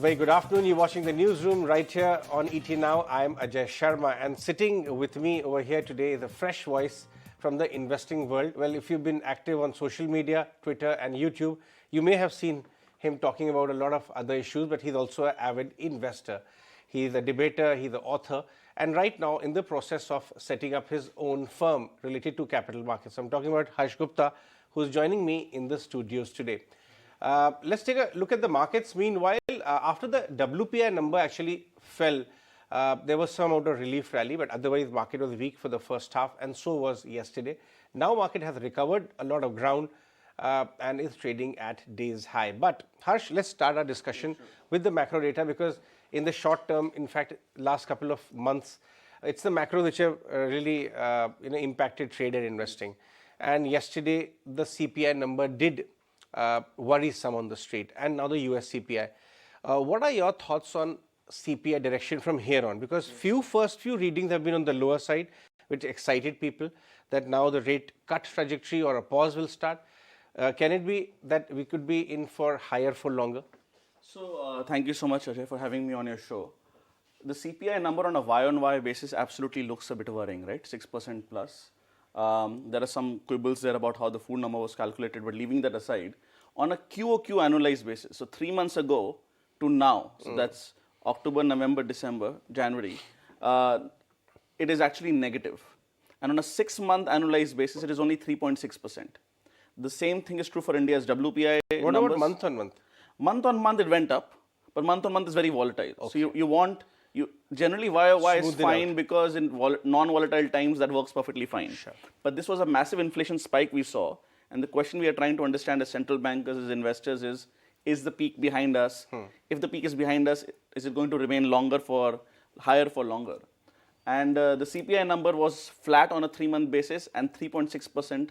Very good afternoon. You're watching the Newsroom right here on ET Now. I'm Ajay Sharma, and sitting with me over here today is a fresh voice from the investing world. Well, if you've been active on social media, Twitter and YouTube, you may have seen him talking about a lot of other issues, but he's also an avid investor. He's a debater, he's an author, and right now in the process of setting up his own firm related to capital markets. I'm talking about Harsh Gupta, who's joining me in the studios today. Let's take a look at the markets. Meanwhile, after the WPI number actually fell, there was some amount of relief rally, but otherwise market was weak for the first half, and so was yesterday. Now market has recovered a lot of ground and is trading at day's high. But Harsh, let's start our discussion with the macro data, because in the short term, in fact, last couple of months, it's the macro which have really impacted trade and investing. And yesterday, the CPI number did worry some on the street, and now the US CPI. What are your thoughts on CPI direction from here on? Because first few readings have been on the lower side, which excited people that now the rate cut trajectory or a pause will start. Can it be that we could be in for higher for longer? So thank you so much, Ajay, for having me on your show. The CPI number on a Y-on-Y basis absolutely looks a bit worrying, right? 6% plus. There are some quibbles there about how the food number was calculated, but leaving that aside, on a QOQ annualized basis, so 3 months ago to now, so that's October, November, December, January, it is actually negative. And on a 6-month annualized basis, it is only 3.6%. The same thing is true for India's WPI What numbers. about month on month? Month on month, it went up, but month on month is very volatile. Okay. So generally YOY is fine because in non-volatile times that works perfectly fine. Sure. But this was a massive inflation spike we saw, and the question we are trying to understand as central bankers, as investors is the peak behind us? If the peak is behind us, is it going to remain higher for longer? And the CPI number was flat on a 3-month basis and 3.6%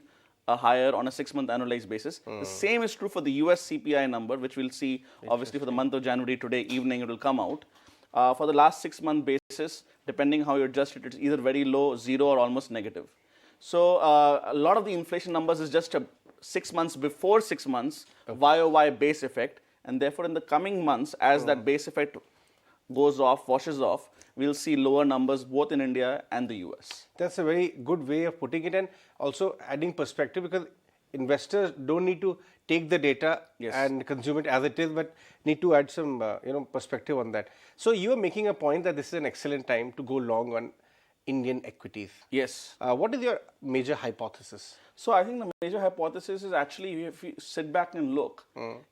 higher on a 6-month annualized basis. The same is true for the US CPI number, which we'll see obviously for the month of January. Today evening it will come out. For the last 6-month basis, depending how you adjust it, it's either very low, 0 or almost negative. So a lot of the inflation numbers is just 6 months before 6 months YOY base effect, and therefore in the coming months, as that base effect goes off, washes off, we'll see lower numbers both in India and the US. That's a very good way of putting it, and also adding perspective, because investors don't need to take the data and consume it as it is, but need to add some perspective on that. So you are making a point that this is an excellent time to go long on Indian equities. Yes. What is your major hypothesis? So I think the major hypothesis is actually, if you sit back and look,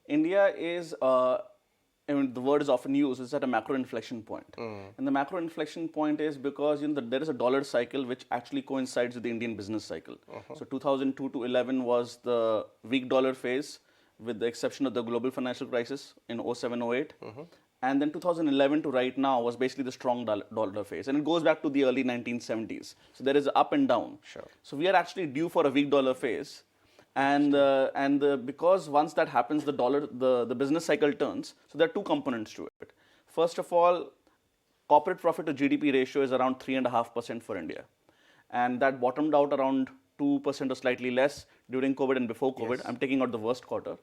India is, the word is often used, is at a macro inflection point. And the macro inflection point is because there is a dollar cycle which actually coincides with the Indian business cycle. So 2002 to 11 was the weak dollar phase, with the exception of the global financial crisis in 07-08. And then 2011 to right now was basically the strong dollar phase. And it goes back to the early 1970s. So there is up and down. Sure. So we are actually due for a weak dollar phase. And because once that happens, the business cycle turns. So there are two components to it. First of all, corporate profit to GDP ratio is around 3.5% for India. And that bottomed out around 2% or slightly less during COVID and before COVID. I'm taking out the worst quarter.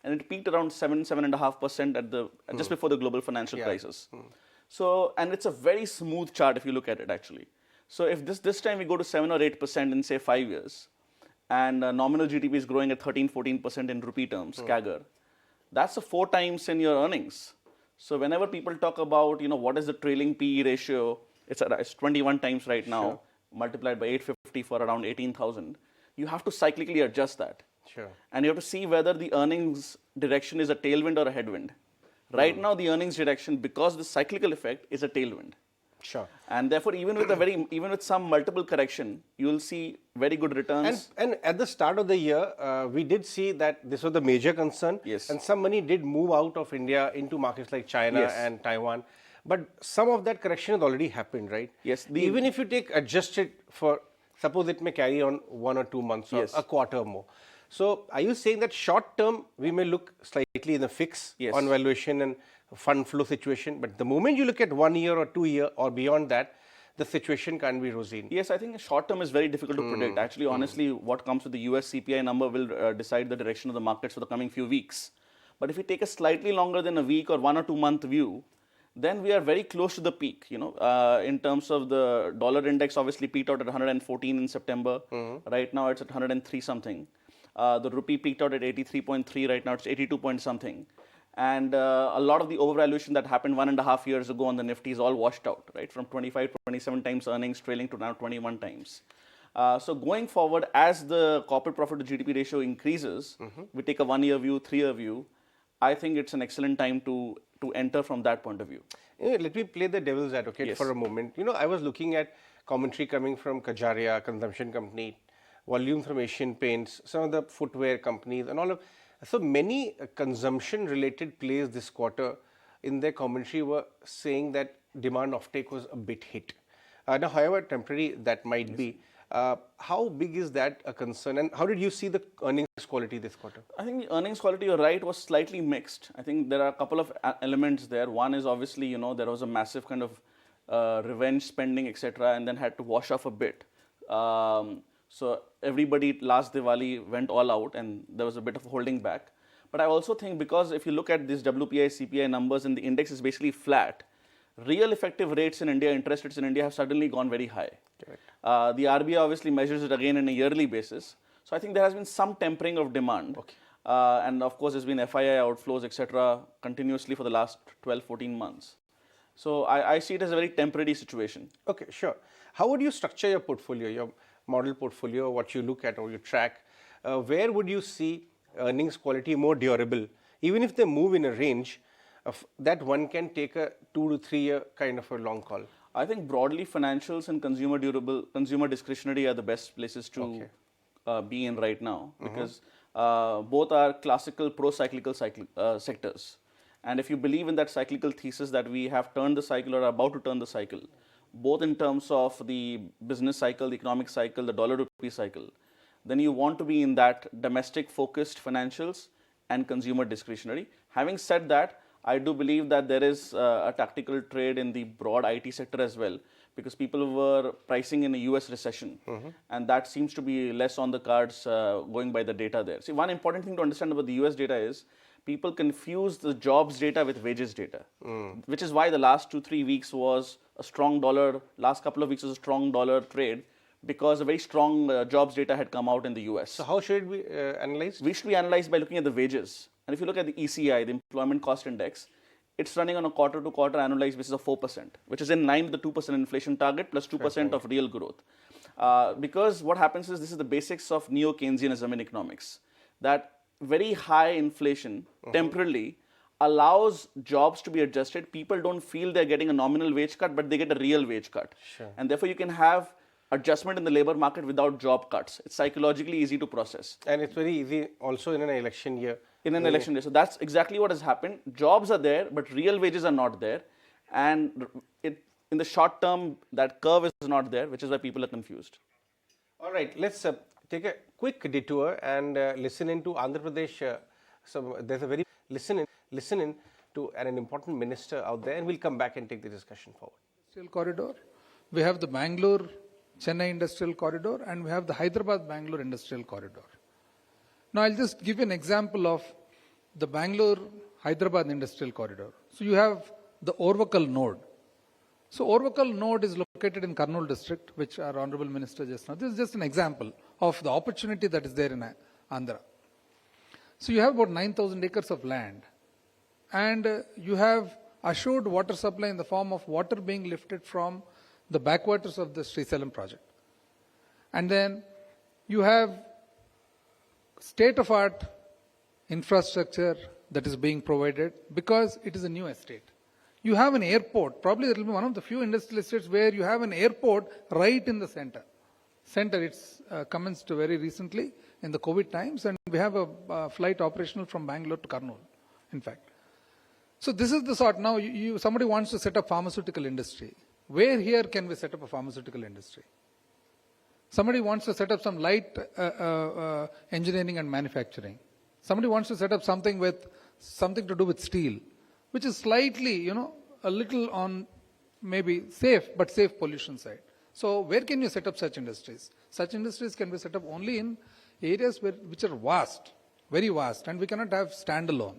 And it peaked around 7.5% just before the global financial crisis. So, and it's a very smooth chart if you look at it actually. So if this time we go to 7 or 8% in say 5 years, and nominal GDP is growing at 13-14% in rupee terms, CAGR, that's 4 times in your earnings. So whenever people talk about, what is the trailing PE ratio, it's 21 times right now, multiplied by 850 for around 18,000. You have to cyclically adjust that. Sure. And you have to see whether the earnings direction is a tailwind or a headwind. Right now, the earnings direction, because the cyclical effect, is a tailwind. Sure. And therefore, even with some multiple correction, you will see very good returns. And at the start of the year, we did see that this was the major concern. Yes. And some money did move out of India into markets like China and Taiwan. But some of that correction has already happened, right? Yes. Even if you adjust it for, suppose it may carry on 1 or 2 months or a quarter more. So are you saying that short term, we may look slightly in a fix on valuation and fund flow situation, but the moment you look at 1 year or 2 year or beyond that, the situation can't be rosy. Yes, I think short term is very difficult to predict. Actually, honestly, what comes with the US CPI number will decide the direction of the markets for the coming few weeks. But if we take a slightly longer than a week or 1 or 2 month view, then we are very close to the peak. In terms of the dollar index, obviously peaked out at 114 in September. Right now it's at 103 something. The rupee peaked out at 83.3. Right now it's 82 point something. And a lot of the overvaluation that happened 1.5 years ago on the Nifty is all washed out, right? From 25 to 27 times earnings trailing to now 21 times. So going forward, as the corporate profit to GDP ratio increases, we take a 1 year view, 3 year view, I think it's an excellent time to enter from that point of view. Let me play the devil's advocate for a moment. I was looking at commentary coming from Kajaria, consumption company, volume from Asian Paints, some of the footwear companies and all of. So many consumption-related plays this quarter in their commentary were saying that demand offtake was a bit hit. Now, however temporary that might be, how big is that a concern, and how did you see the earnings quality this quarter? I think the earnings quality, you're right, was slightly mixed. I think there are a couple of elements there. One is obviously, there was a massive kind of revenge spending, etc., and then had to wash off a bit. So everybody last Diwali went all out and there was a bit of holding back. But I also think because if you look at these WPI, CPI numbers and the index is basically flat, real effective rates in India, interest rates in India have suddenly gone very high. The RBI obviously measures it again on a yearly basis. So I think there has been some tempering of demand. And of course, there's been FII outflows, etc., continuously for the last 12, 14 months. So I see it as a very temporary situation. Okay, sure. How would you structure your portfolio, your model portfolio, what you look at or you track? Where would you see earnings quality more durable, even if they move in a range of that one can take a 2 to 3 year kind of a long call? I think broadly financials and consumer discretionary are the best places to be in right now, because both are classical pro-cyclical sectors. And if you believe in that cyclical thesis that we have turned the cycle or are about to turn the cycle, both in terms of the business cycle, the economic cycle, the dollar rupee cycle, then you want to be in that domestic focused financials and consumer discretionary. Having said that, I do believe that there is a tactical trade in the broad IT sector as well, because people were pricing in a US recession, and that seems to be less on the cards going by the data there. See, one important thing to understand about the US data is people confuse the jobs data with wages data, which is why the last 2-3 weeks was a strong dollar, last couple of weeks was a strong dollar trade, because a very strong jobs data had come out in the US. So how should we analyze? We should be analyzed by looking at the wages. And if you look at the ECI, the Employment Cost Index, it's running on a quarter-to-quarter annualized basis of 4%, which is in line with the 2% inflation target plus 2% of real growth. Because what happens is, this is the basics of neo-Keynesianism in economics, that very high inflation temporarily allows jobs to be adjusted. People don't feel they're getting a nominal wage cut, but they get a real wage cut. And therefore, you can have adjustment in the labor market without job cuts. It's psychologically easy to process. And it's very easy also in an election year. In an election year. So that's exactly what has happened. Jobs are there, but real wages are not there. And in the short term, that curve is not there, which is why people are confused. All right, let's take a quick detour and listen into Andhra Pradesh. There's a very listen in to an important minister out there, and we'll come back and take the discussion forward. Industrial corridor. We have the Bangalore-Chennai industrial corridor, and we have the Hyderabad-Bangalore industrial corridor. Now, I'll just give you an example of the Bangalore-Hyderabad industrial corridor. So you have the Orvakal node. So Orvakal node is located in Kurnool district, which our Honorable Minister just now. This is just an example of the opportunity that is there in Andhra. So you have about 9,000 acres of land, and you have assured water supply in the form of water being lifted from the backwaters of the Srisalam project. And then you have state-of-art infrastructure that is being provided because it is a new estate. You have an airport, probably it will be one of the few industrial estates where you have an airport right in the center. It's commenced very recently in the COVID times, and we have a flight operational from Bangalore to Kurnool, in fact. So this is the sort. Now, somebody wants to set up pharmaceutical industry. Where here can we set up a pharmaceutical industry? Somebody wants to set up some light engineering and manufacturing. Somebody wants to set up something to do with steel, which is slightly, a little on maybe safe pollution side. So where can you set up such industries? Such industries can be set up only in areas which are vast, very vast, and we cannot have standalone.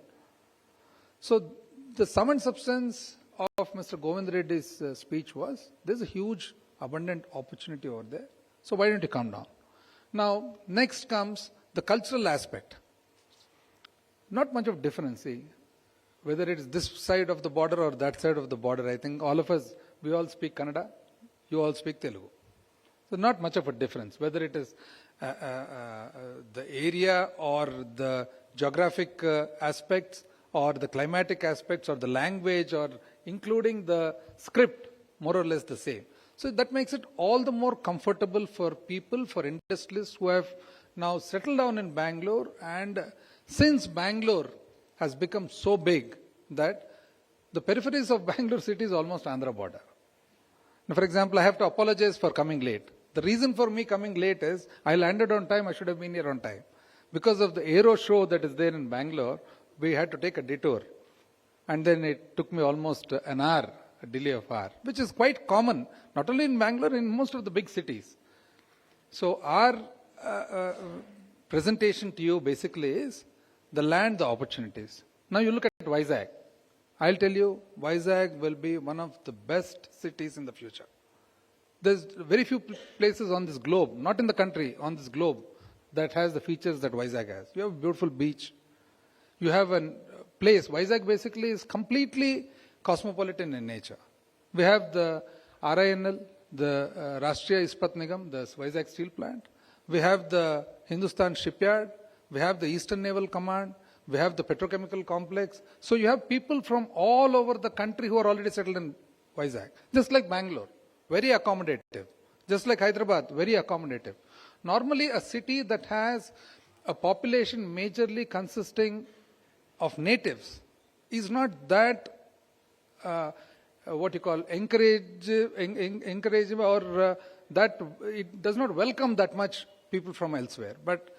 So the sum and substance of Mr. Govind Reddy's speech was, there's a huge, abundant opportunity over there. So why don't you come down? Now, next comes the cultural aspect. Not much of difference, see, whether it is this side of the border or that side of the border. I think all of us, we all speak Kannada, you all speak Telugu. So not much of a difference, whether it is the area or the geographic aspects or the climatic aspects or the language or including the script, more or less the same. So that makes it all the more comfortable for people, for industrialists who have now settled down in Bangalore, and since Bangalore has become so big that the peripheries of Bangalore city is almost Andhra border. Now, for example, I have to apologize for coming late. The reason for me coming late is I landed on time, I should have been here on time. Because of the aero show that is there in Bangalore, we had to take a detour. And then it took me almost an hour, a delay of an hour, which is quite common, not only in Bangalore, in most of the big cities. So our presentation to you basically is the land, the opportunities. Now you look at Vizag. I'll tell you, Vizag will be one of the best cities in the future. There's very few places on this globe, not in the country, on this globe, that has the features that Vizag has. You have a beautiful beach. You have a place. Vizag basically is completely cosmopolitan in nature. We have the RINL, the Rashtriya Ispat Nigam, the Vizag Steel Plant. We have the Hindustan Shipyard. We have the Eastern Naval Command. We have the petrochemical complex. So you have people from all over the country who are already settled in Vizag. Just like Bangalore, very accommodative. Just like Hyderabad, very accommodative. Normally a city that has a population majorly consisting of natives is not that what you call encouraging or that it does not welcome that much people from elsewhere. But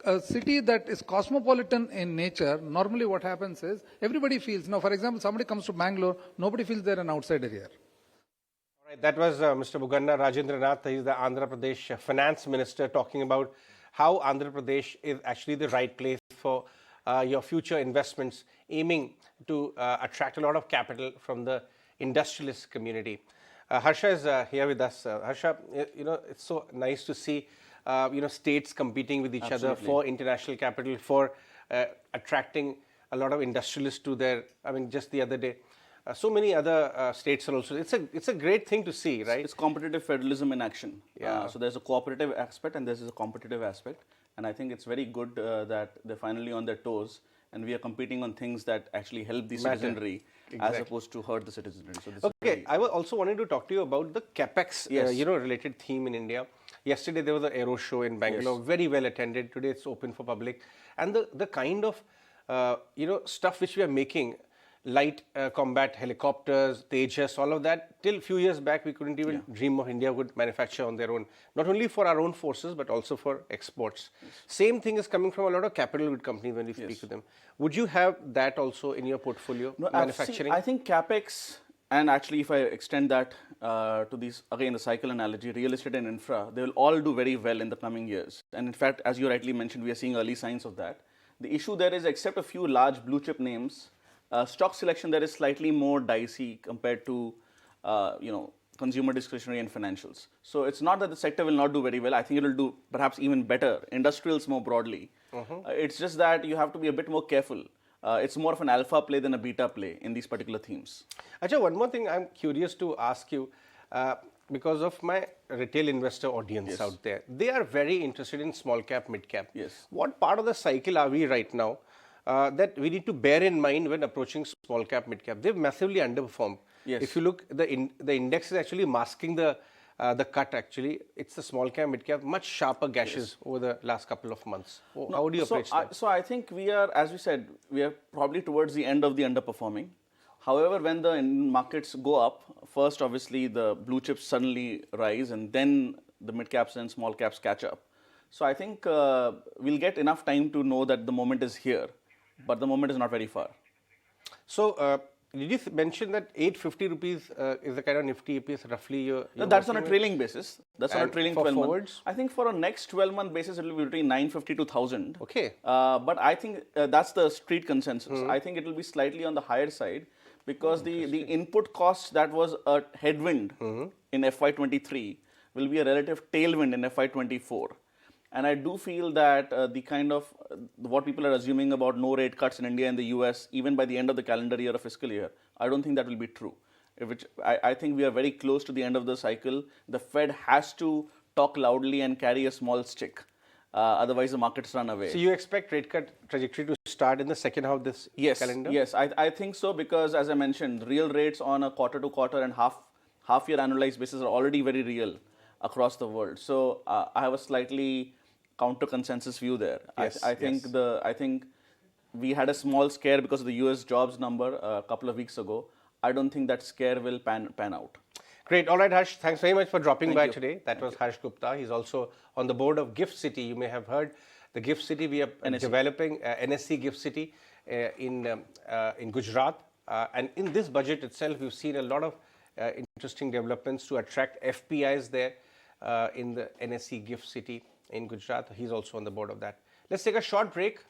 a city that is cosmopolitan in nature, normally what happens is everybody feels, now for example, somebody comes to Bangalore, nobody feels they're an outsider here. All right, that was Mr. Buganda Rajendranath. He is the Andhra Pradesh finance minister, talking about how Andhra Pradesh is actually the right place for your future investments, aiming to attract a lot of capital from the industrialist community. Harsha is here with us. Harsha, it's so nice to see states competing with each other for international capital, for attracting a lot of industrialists to their, just the other day. So many other states are also, it's a great thing to see, right? It's competitive federalism in action. Yeah. So there's a cooperative aspect and there's a competitive aspect. And I think it's very good that they're finally on their toes and we are competing on things that actually help the citizenry as opposed to hurt the citizenry. So this okay, I was also wanted to talk to you about the capex, related theme in India. Yesterday there was an aero show in Bangalore, very well attended. Today it's open for public, and the kind of stuff which we are making, light combat helicopters, Tejas, all of that. Till few years back, we couldn't even dream of India would manufacture on their own, not only for our own forces but also for exports. Same thing is coming from a lot of capital good companies when we speak to them. Would you have that also in your portfolio, manufacturing? I think capex, and actually if I extend that to these, again the cycle analogy, real estate and infra, they will all do very well in the coming years. And in fact, as you rightly mentioned, we are seeing early signs of that. The issue there is, except a few large blue chip names, stock selection there is slightly more dicey compared to consumer discretionary and financials. So it's not that the sector will not do very well. I think it will do perhaps even better. Industrials more broadly. It's just that you have to be a bit more careful. It's more of an alpha play than a beta play in these particular themes. Ajay, one more thing I'm curious to ask you, because of my retail investor audience out there, they are very interested in small cap, mid cap. What part of the cycle are we right now that we need to bear in mind when approaching small cap, mid cap? They've massively underperformed. If you look, the index is actually masking the cut. Actually, it's the small cap, mid cap, much sharper gashes over the last couple of months. How do you approach that? So I think we are, as we said, we are probably towards the end of the underperforming. However, when the markets go up, first obviously the blue chips suddenly rise and then the mid caps and small caps catch up. So I think we'll get enough time to know that the moment is here, but the moment is not very far. So Did you mention that 850 rupees is the kind of Nifty EPS roughly No, you're that's on a working with? trailing basis. That's on a And trailing for 12 month. forwards? I think for a next 12-month basis, it will be between 950 to 1000. Okay. But I think that's the street consensus. I think it will be slightly on the higher side because the input cost that was a headwind in FY23 will be a relative tailwind in FY24. And I do feel that the kind of what people are assuming about no rate cuts in India and the US, even by the end of the calendar year or fiscal year, I don't think that will be true. Which I think we are very close to the end of the cycle. The Fed has to talk loudly and carry a small stick. Otherwise, the markets run away. So you expect rate cut trajectory to start in the second half of this calendar? Yes, I think so because as I mentioned, real rates on a quarter to quarter and half year annualized basis are already very real across the world. So I have a slightly counter consensus view there. Yes, I think we had a small scare because of the US jobs number a couple of weeks ago. I don't think that scare will pan out. Great. All right, Harsh. Thanks very much for dropping by you. today. That was Harsh Gupta. He's also on the board of Gift City. You may have heard the Gift City. We are developing NSC Gift City in Gujarat. And in this budget itself, we've seen a lot of interesting developments to attract FPIs there in the NSC Gift City in Gujarat. He's also on the board of that. Let's take a short break.